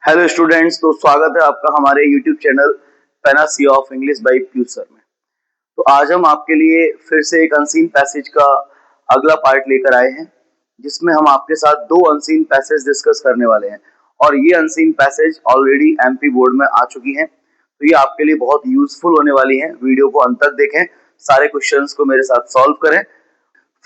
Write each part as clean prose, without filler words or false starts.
Hello students, तो स्वागत है आपका हमारे YouTube channel panacea of English by Piyush sir में। तो आज हम आपके लिए फिर से एक अनसीन पैसेज का अगला पार्ट लेकर आए हैं, जिसमें हम आपके साथ दो अनसीन पैसेज डिस्कस करने वाले हैं। और ये unseen passage already MP board में आ चुकी हैं, तो ये आपके लिए बहुत यूजफुल होने वाली हैं। वीडियो को अंत तक देखें, सारे क्वेश्चंस को मेरे साथ सॉल्व करें।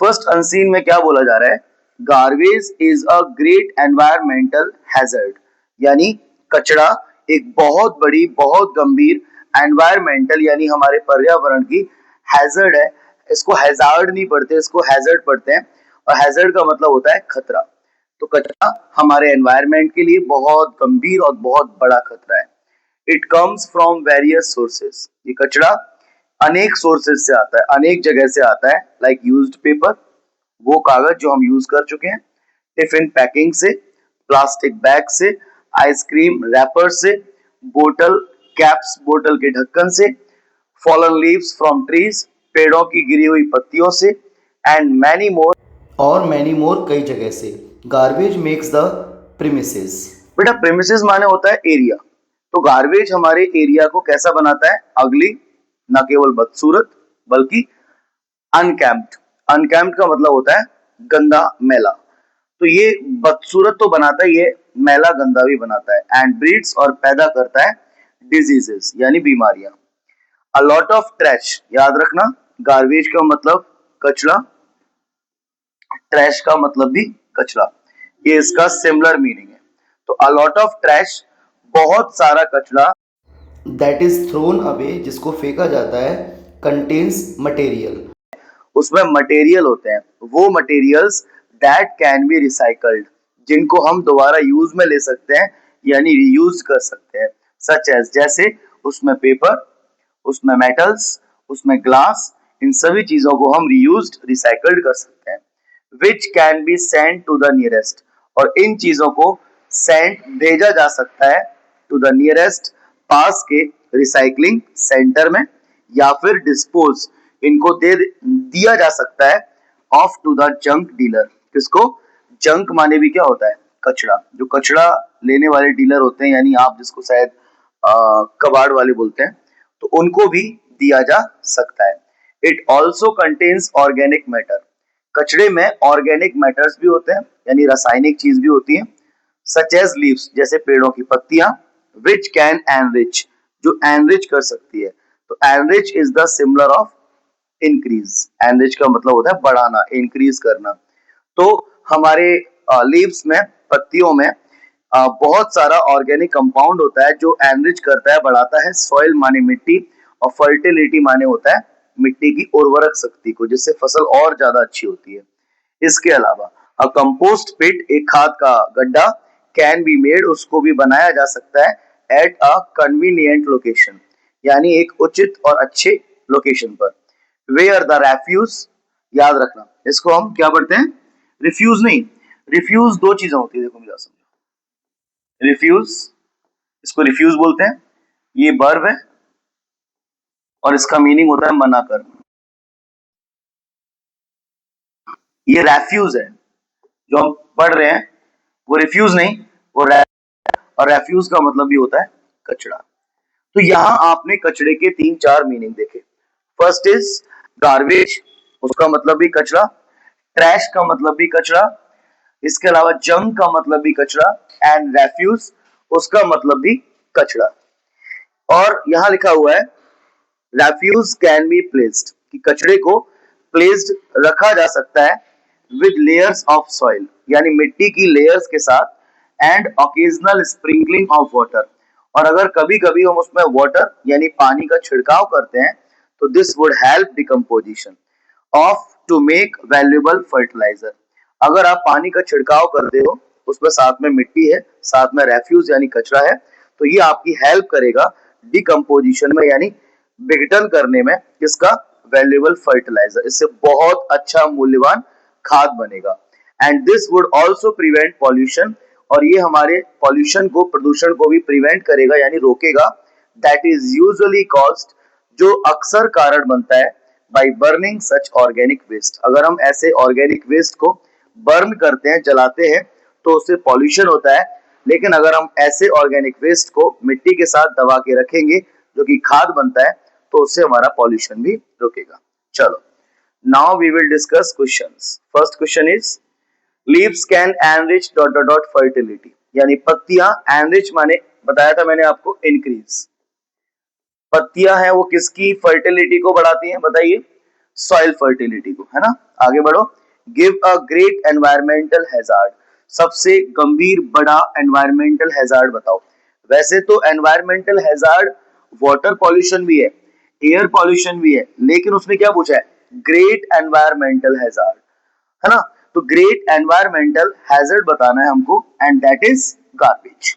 फर्स्ट अनसीन में क्या बोला जा रहा है? Garbage is a great environmental hazard, यानी कचरा एक बहुत बड़ी, बहुत गंभीर एनवायरमेंटल यानी हमारे पर्यावरण की हैजर्ड है। इसको हैजार्ड नहीं पढ़ते, इसको हैजर्ड पढ़ते हैं। और हैजर्ड का मतलब होता है खतरा। तो कचरा हमारे एनवायरमेंट के लिए बहुत गंभीर और बहुत बड़ा खतरा है। It comes from various sources. ये कचरा अनेक सोर्सेस से आता है, अनेक जगह से आता है। लाइक यूज्ड पेपर, वो कागज जो हम यूज कर चुके हैं, टिफिन पैकिंग से, प्लास्टिक बैग से, आइसक्रीम रैपर से, बोतल कैप्स, बोतल के ढक्कन से, फॉलन लीव्स फ्रॉम ट्रीज, पेड़ों की गिरी हुई पत्तियों से, एंड मैनी मोर कई जगह से। Garbage makes the premises. बेटा प्रीमिसेस माने होता है एरिया। तो गार्बेज हमारे एरिया को कैसा बनाता है? अगली, न केवल बदसूरत बल्कि अनकैम्प्ड। अनकैम्प्ड का मतलब होता है गंदा, मैला। तो ये बदसूरत तो बनाता है, ये मैला गंदा भी बनाता है। एंड ब्रीड्स, और पैदा करता है डिजीजेस यानी बीमारियां। अ लॉट ऑफ ट्रैश, याद रखना, गार्बेज का मतलब कचरा, ट्रैश का मतलब भी कचरा, ये इसका सिमिलर मीनिंग है। तो अ लॉट ऑफ ट्रैश, बहुत सारा कचरा, दैट इज थ्रोन अवे, जिसको फेंका जाता है, कंटेन्स मटेरियल, उसमें मटेरियल होते हैं, वो materials that can be recycled, जिनको हम दोबारा यूज में ले सकते हैं यानी रीयूज कर सकते हैं। सच एज, जैसे उसमें पेपर, उसमें मेटल्स, उसमें ग्लास, इन सभी चीजों को हम रीयूज्ड, रिसाइकल्ड कर सकते हैं। Which can be send to the nearest, और इन चीजों को सेंड, भेजा जा सकता है, टू द नियरेस्ट, पास के रिसाइकलिंग सेंटर में, या फिर डिस्पोज, इनको दे दिया जा सकता है, off to the junk dealer. किसको? जंक माने भी क्या होता है? कचरा। जो कचरा लेने वाले डीलर होते हैं, यानी आप जिसको शायद कबाड़ वाले बोलते हैं, तो उनको भी दिया जा सकता है। It also contains organic matter. कचरे में ऑर्गेनिक मैटर्स भी होते हैं, यानी रासायनिक चीज भी होती है। सच एज लीव्स, जैसे पेड़ों की पत्तियां, विच कैन एनरिच, जो एनरिच कर सकती है। तो enrich is the similar of increase. Enrich का मतलब होता है बढ़ाना, इंक्रीज करना। तो हमारे लीव्स में, पत्तियों में बहुत सारा ऑर्गेनिक कंपाउंड होता है जो एनरिच करता है, बढ़ाता है। सॉइल माने मिट्टी, और फर्टिलिटी माने होता है मिट्टी की उर्वरक शक्ति को, जिससे फसल और ज्यादा अच्छी होती है। इसके अलावा अ कंपोस्ट पिट, एक खाद का गड्ढा, कैन बी मेड, उसको भी बनाया जा सकता है, एट अ कन्वीनियंट लोकेशन, यानी एक उचित और अच्छे लोकेशन पर। वेयर द रेफ्यूज, याद रखना, इसको हम क्या पढ़ते हैं? रिफ्यूज नहीं, रिफ्यूज दो चीजें होती है, देखो मेरा समझो। रिफ्यूज, इसको रिफ्यूज बोलते हैं, ये वर्ब है, और इसका मीनिंग होता है मना करना। ये रेफ्यूज है जो हम पढ़ रहे हैं, वो रिफ्यूज नहीं, वो और रेफ्यूज का मतलब भी होता है कचरा। तो यहां आपने कचरे के 3-4 मीनिंग देखे। फर्स्ट इज गार्बेज, उसका मतलब भी कचरा। ट्रैश का मतलब भी कचरा। इसके अलावा जंक का मतलब भी कचरा। एंड रेफ्यूज, उसका मतलब भी कचरा। और यहां लिखा हुआ है रेफ्यूज कैन बी प्लेस्ड, कि कचरे को प्लेस्ड, रखा जा सकता है, विद लेयर्स ऑफ सॉइल, यानी मिट्टी की लेयर्स के साथ, and occasional sprinkling of water, और अगर कभी कभी हम उसमें वाटर यानी पानी का छिड़काव करते हैं, तो this would help decomposition of to make valuable fertiliser. अगर आप पानी का छिड़काव करते हो, उसमें साथ में मिट्टी है, साथ में रेफ्यूज यानी कचरा है, तो ये आपकी हेल्प करेगा डिकम्पोजिशन में, यानी विघटन करने में, किसका? Valuable fertiliser. इससे बहुत अच्छा मूल्यवान खाद बनेगा। And this would also prevent pollution, और ये हमारे पॉल्यूशन को, प्रदूषण को भी प्रिवेंट करेगा यानी रोकेगा। दैट इज यूजुअली कॉज्ड, जो अक्सर कारण बनता है, by burning such organic waste. अगर हम ऐसे ऑर्गेनिक वेस्ट को बर्न करते हैं, जलाते हैं, तो उससे पॉल्यूशन होता है, लेकिन अगर हम ऐसे ऑर्गेनिक वेस्ट को मिट्टी के साथ दबा के रखेंगे जो कि खाद बनता है, तो उससे हमारा पॉल्यूशन भी रुकेगा। चलो, now we will discuss questions. First question is leaves can enrich dot dot dot fertility, यानी पत्तियां एनरिच माने बताया था मैंने आपको इंक्रीज। पत्तियां हैं वो किसकी फर्टिलिटी को बढ़ाती हैं बताइए? सॉइल फर्टिलिटी को, है ना। आगे बढ़ो। Give a great environmental hazard, सबसे गंभीर बड़ा एनवायरमेंटल हैजार्ड बताओ। वैसे तो एनवायरमेंटल हैजार्ड वाटर पॉल्यूशन भी है, एयर पॉल्यूशन भी है, लेकिन उसने क्या पूछा है? ग्रेट एनवायरमेंटल हैजार्ड, है ना। तो ग्रेट एनवायरमेंटल हैजार्ड बताना है हमको, and that is garbage.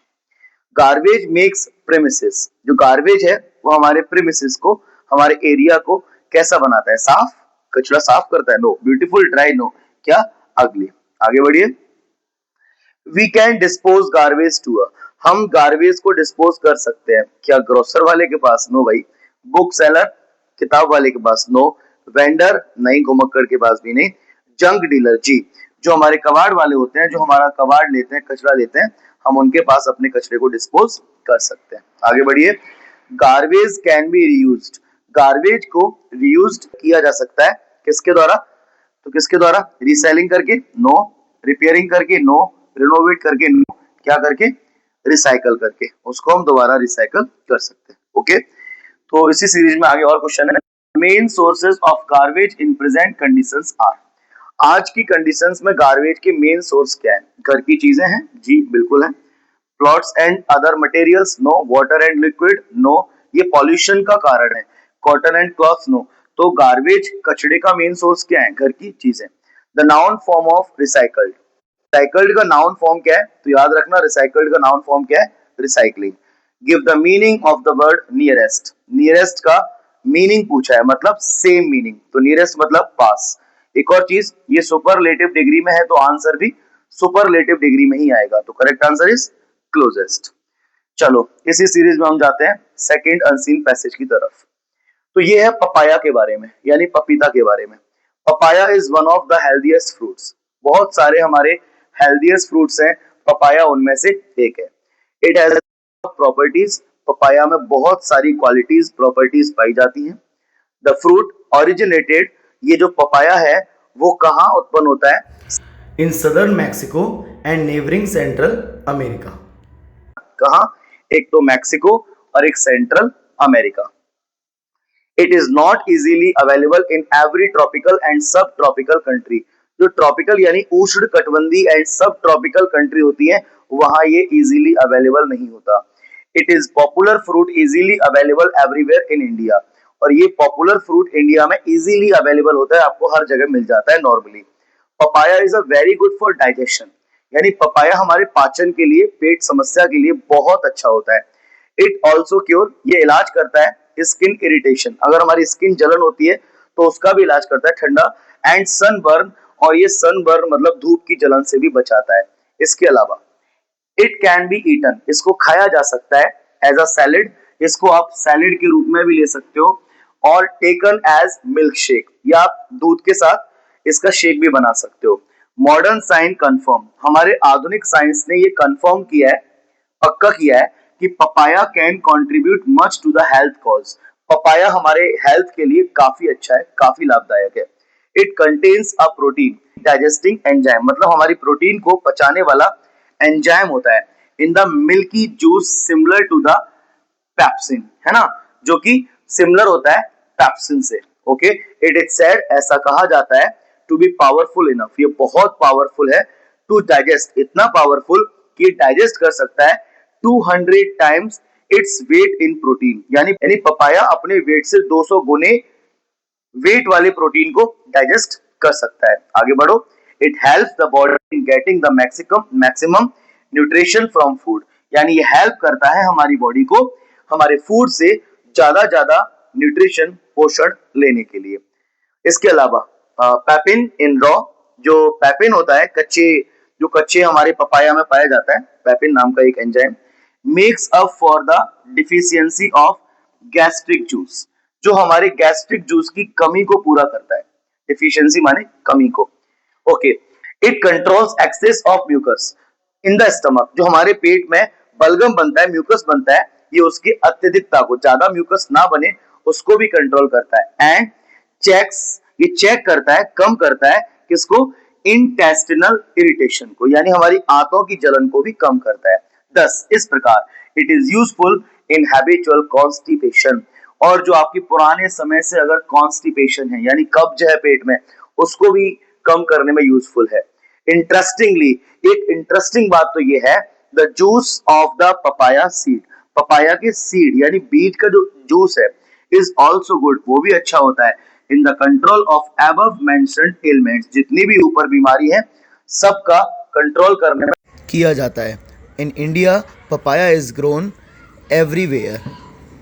Garbage makes premises, जो गार्बेज है वो हमारे प्रेमिसेस को, हमारे एरिया को कैसा बनाता है? साफ, कचरा साफ करता है? नो। Beautiful, dry? नो। क्या? अगली। आगे बढ़िए। We can dispose garbage to a, हम गार्बेज को डिस्पोज कर सकते हैं क्या? ग्रोसर वाले के पास? नो भाई। बुक सेलर, किताब वाले के पास? नो। वेंडर? नहीं। घुमक्कड़ के पास भी नहीं। Junk dealer? जी। जो हमारे कबाड़ वाले होते हैं, जो हमारा कबाड़ लेते हैं, कचरा लेते हैं, हम उनके पास अपने कचरे को डिस्पोज कर सकते हैं। आगे बढ़िए। Garbage can be reused, garbage को रीयूज्ड किया जा सकता है किसके द्वारा? तो किसके द्वारा? रीसेलिंग करके? नो। रिपेयरिंग करके? नो। रिनोवेट करके? नो। क्या करके? रिसाइकल करके उसको हम दोबारा रिसाइकल कर सकते हैं। ओके, तो इसी सीरीज में आगे और क्वेश्चन है। Main sources of garbage in present conditions are, आज की कंडीशंस में गार्बेज के मेन सोर्स क्या है? घर की चीजें हैं? जी बिल्कुल है। Plots and other materials? No. Water and liquid? No. ये पॉल्यूशन का कारण है। Cotton and clothes? नो। तो गार्बेज, कचड़े का मेन सोर्स क्या है? घर की चीजें। The noun form of recycled, recycled का नाउन फॉर्म क्या है? तो याद रखना, रिसाइकल्ड का नाउन फॉर्म क्या है? Recycling. Give the meaning of the word nearest, nearest का मीनिंग पूछा है, मतलब सेम मीनिंग, तो नियरेस्ट मतलब पास। एक और चीज, ये सुपरलेटिव डिग्री में है तो आंसर भी सुपरलेटिव डिग्री में ही आएगा, तो करेक्ट आंसर इज क्लोजेस्ट। चलो, इसी सीरीज में हम जाते हैं सेकंड अनसीन पैसेज की तरफ। तो ये है पपाया के बारे में, यानी पपीता के बारे में। Papaya is one of the healthiest fruits, बहुत सारे हमारे हेल्दीएस्ट फ्रूट्स हैं, पपाया उनमें से एक है। इट हैज प्रॉपर्टीज, पपाया में बहुत सारी क्वालिटीज, प्रॉपर्टीज पाई जाती हैं। द फ्रूट ओरिजिनेटेड, ये जो पपाया है वो कहाँ उत्पन्न होता है? in southern Mexico and neighboring Central America. कहाँ? एक तो मैक्सिको और एक central America. It is not easily available in every tropical and सब ट्रॉपिकल कंट्री, जो ट्रॉपिकल यानी उष्ण कटिबंधी एंड सब ट्रॉपिकल कंट्री होती है वहां ये इजीली अवेलेबल नहीं होता। It is popular fruit easily available everywhere in India, और ये पॉपुलर फ्रूट इंडिया में इजीली अवेलेबल होता है, आपको हर जगह मिल जाता है normally. Papaya is a very good for digestion, यानी पपाया हमारे पाचन के लिए, पेट समस्या के लिए बहुत अच्छा होता है। इट ऑल्सो क्योर, ये इलाज करता है स्किन इरिटेशन, अगर हमारी स्किन जलन होती है तो उसका भी इलाज करता है, ठंडा। एंड सनबर्न, और ये सनबर्न मतलब धूप की जलन से भी बचाता है। इसके अलावा इट कैन बी ईटन, इसको खाया जा सकता है एज अ सैलेड, इसको आप सैलेड के रूप में भी ले सकते हो, और टेकन एज मिल्क शेक, या आप दूध के साथ इसका शेक भी बना सकते हो। मॉडर्न साइंस कंफर्म, हमारे आधुनिक साइंस ने ये कंफर्म किया है, पक्का किया है कि papaya can contribute much to the health cause, papaya हमारे हेल्थ के लिए काफी अच्छा है, काफी लाभदायक है। It contains a protein digesting enzyme, मतलब हमारी प्रोटीन को पचाने वाला एंजाइम होता है। In the milky juice similar to the pepsin, है ना, जो कि सिमिलर होता है पैप्सिन से। ओके, इट इज सेड, ऐसा कहा जाता है, टू बी पावरफुल इनफ, ये बहुत पावरफुल है, टू डाइजेस्ट, इतना पावरफुल कि डाइजेस्ट कर सकता है 200 टाइम्स इट्स वेट इन प्रोटीन, यानी पपाया अपने वेट से 200 गुने वेट वाले प्रोटीन को डाइजेस्ट कर सकता है। आगे बढ़ो। It helps the body in getting the maximum nutrition from food, यानी ये हेल्प करता है हमारी बॉडी को हमारे फूड से ज्यादा ज्यादा न्यूट्रिशन, पोषण लेने के लिए। इसके अलावा पैपिन इन रॉ, जो पैपिन होता है कच्चे, जो कच्चे हमारे पपाया में पाया जाता है, पैपिन नाम का एक enzyme, makes up for the deficiency of gastric juice, जो हमारे गैस्ट्रिक जूस की कमी को पूरा करता है, डिफिशियंसी माने कमी को। Okay, it controls excess of mucus, in the stomach, जो हमारे पेट में बलगम बनता है, म्यूकस बनता है, ये उसकी अत्यधिकता को, ज्यादा म्यूकस ना बने उसको भी कंट्रोल करता है। एंड चेक्स, ये चेक करता है, कम करता है किसको, इंटेस्टिनल इरिटेशन को, यानी हमारी आंतों की जलन को भी कम करता है। 10 इस प्रकार it is useful in habitual constipation, और जो आपकी पुराने समय से अगर कॉन्स्टिपेशन है यानी कब्ज है पेट में, उसको भी कम करने में यूजफुल है। इंटरेस्टिंगली, एक इंटरेस्टिंग बात तो ये है, the juice of the papaya seed, papaya के सीड यानी बीज का जो जूस है, इज ऑल्सो गुड, वो भी अच्छा होता है, in the control of above mentioned elements, जितनी भी ऊपर बीमारी है सबका कंट्रोल करने में किया जाता है। In India papaya is grown everywhere.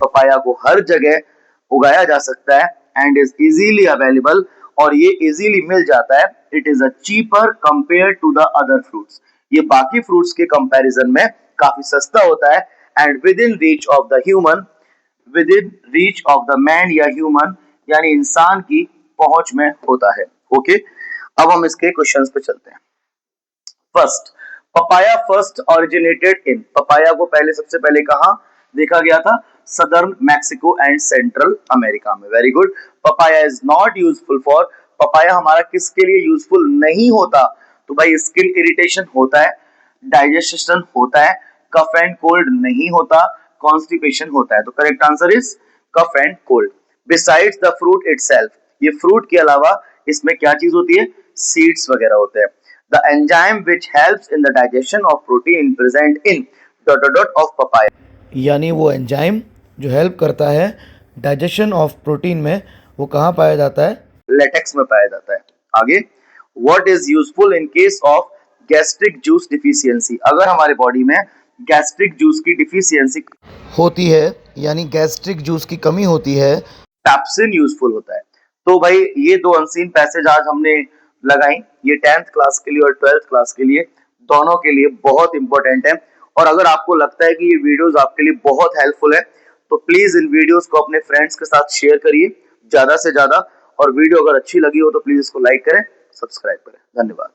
Papaya को हर जगह उगाया जा सकता है, एंड इज इजीली अवेलेबल, और ये इजीली मिल जाता है। It is a cheaper compare to the other fruits, ये बाकी फ्रूट्स के कंपैरिजन में काफी सस्ता होता है। And with in reach of the human, with in reach of the man या ह्यूमन, यानी इंसान की पहुंच में होता है। ओके, अब हम इसके क्वेश्चंस पे चलते हैं। First, papaya first originated in, papaya को पहले सबसे पहले कहां देखा गया था, southern Mexico and central America में। Very good. Papaya is not useful for, papaya हमारा किसके लिए यूजफुल नहीं होता, तो भाई स्किन इरिटेशन होता है, डाइजेशन होता है, कफ एंड कोल्ड नहीं होता, कॉन्स्टिपेशन होता है। तो correct answer is cough and cold. Besides the fruit itself, ये फ्रूट के अलावा इसमें क्या चीज होती है, सीड्स वगैरह होते हैं। The enzyme which helps in the digestion of protein present in ... of papaya, यानी वो एंजाइम जो हेल्प करता है डाइजेशन ऑफ प्रोटीन में, वो कहाँ पाया जाता है, लेटेक्स में पाया जाता है। आगे, what is useful in case of gastric juice deficiency, अगर हमारे बॉडी में गैस्ट्रिक जूस की डिफिशियंसी होती है यानी गैस्ट्रिक जूस की कमी होती है, पैप्सिन यूजफुल होता है। तो भाई ये दो अनसीन पैसेज आज हमने लगाई, ये 10th क्लास के लिए और 12th क्लास के लिए, दोनों के लिए बहुत इंपॉर्टेंट है। और अगर आपको लगता है कि ये वीडियोस आपके लिए बहुत हेल्पफुल है, तो प्लीज इन वीडियोस को अपने फ्रेंड्स के साथ शेयर करिए ज्यादा से ज्यादा, और वीडियो अगर अच्छी लगी हो तो प्लीज इसको लाइक करें, सब्सक्राइब करें। धन्यवाद।